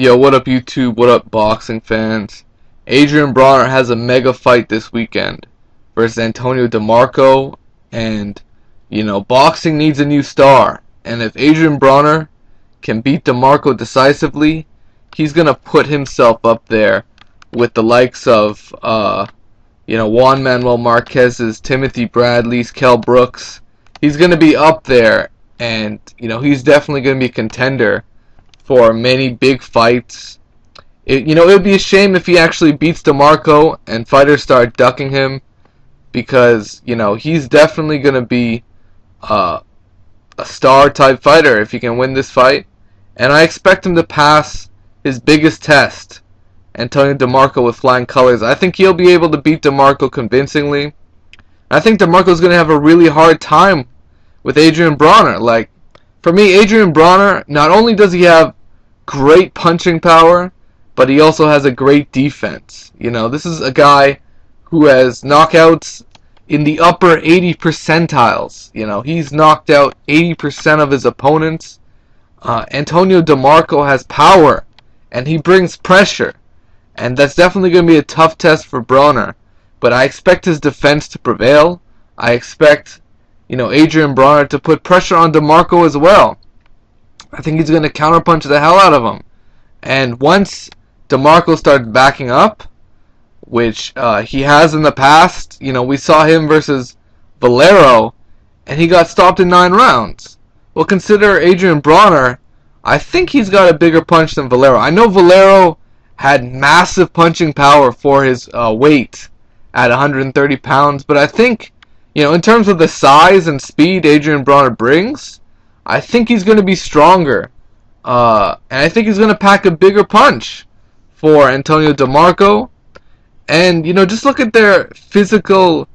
Yo, what up YouTube? What up boxing fans? Adrien Broner has a mega fight this weekend versus Antonio DeMarco, and boxing needs a new star. And if Adrien Broner can beat DeMarco decisively, he's gonna put himself up there with the likes of Juan Manuel Marquez's, Timothy Bradley's, Kell Brooks. He's gonna be up there, and he's definitely gonna be a contender for many big fights. It would be a shame if he actually beats DeMarco and fighters start ducking him, because he's definitely going to be a star type fighter if he can win this fight, and I expect him to pass his biggest test, Antonio DeMarco, with flying colors. I think he'll be able to beat DeMarco convincingly. I think DeMarco's going to have a really hard time with Adrien Broner. Like, for me, Adrien Broner, not only does he have great punching power, but he also has a great defense. This is a guy who has knockouts in the upper 80 percentiles. He's knocked out 80% of his opponents. Antonio DeMarco has power, and he brings pressure, and that's definitely going to be a tough test for Broner. But I expect his defense to prevail. I expect, Adrien Broner to put pressure on DeMarco as well. I think he's going to counterpunch the hell out of him. And once DeMarco starts backing up, which he has in the past, we saw him versus Valero, and he got stopped in 9 rounds. Well, consider Adrien Broner. I think he's got a bigger punch than Valero. I know Valero had massive punching power for his weight at 130 pounds, but I think, in terms of the size and speed Adrien Broner brings, I think he's going to be stronger, and I think he's going to pack a bigger punch for Antonio DeMarco. And just look at their physical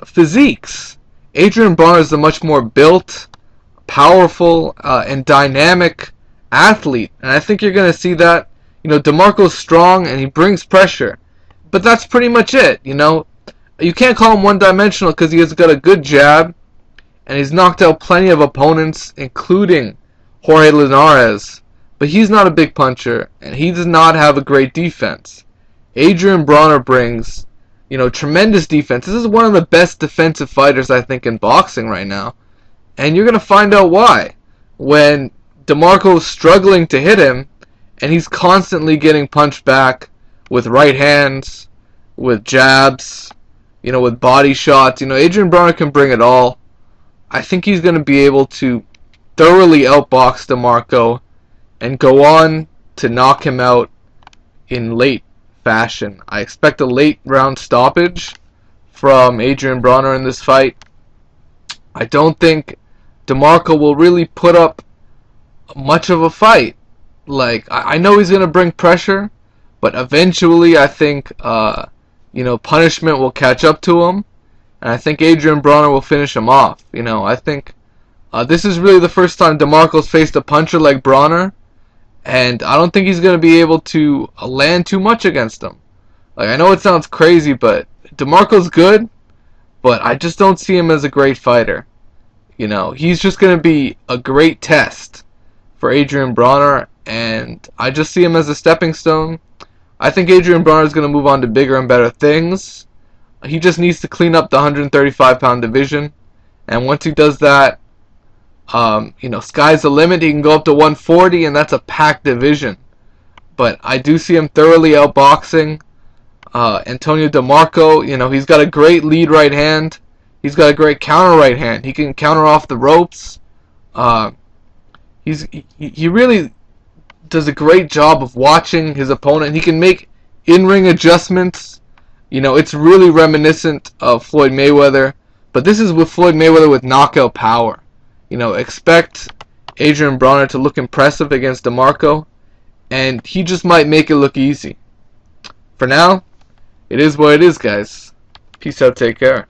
physiques. Adrien Broner is a much more built, powerful, and dynamic athlete, and I think you're going to see that. DeMarco's strong and he brings pressure, but that's pretty much it. You can't call him one-dimensional because he has got a good jab, and he's knocked out plenty of opponents, including Jorge Linares. But he's not a big puncher, and he does not have a great defense. Adrien Broner brings, tremendous defense. This is one of the best defensive fighters, I think, in boxing right now. And you're going to find out why. When DeMarco is struggling to hit him, and he's constantly getting punched back with right hands, with jabs, with body shots. Adrien Broner can bring it all. I think he's going to be able to thoroughly outbox DeMarco and go on to knock him out in late fashion. I expect a late round stoppage from Adrien Broner in this fight. I don't think DeMarco will really put up much of a fight. Like, I know he's going to bring pressure, but eventually I think punishment will catch up to him. And I think Adrien Broner will finish him off. I think this is really the first time DeMarco's faced a puncher like Broner, and I don't think he's going to be able to land too much against him. Like, I know it sounds crazy, but DeMarco's good, but I just don't see him as a great fighter. He's just going to be a great test for Adrien Broner, and I just see him as a stepping stone. I think Adrien Broner is going to move on to bigger and better things. He just needs to clean up the 135-pound division, and once he does that, sky's the limit. He can go up to 140, and that's a packed division. But I do see him thoroughly outboxing Antonio DeMarco. He's got a great lead right hand. He's got a great counter right hand. He can counter off the ropes. He really does a great job of watching his opponent. He can make in-ring adjustments. It's really reminiscent of Floyd Mayweather, but this is with Floyd Mayweather with knockout power. Expect Adrien Broner to look impressive against DeMarco, and he just might make it look easy. For now, it is what it is, guys. Peace out, take care.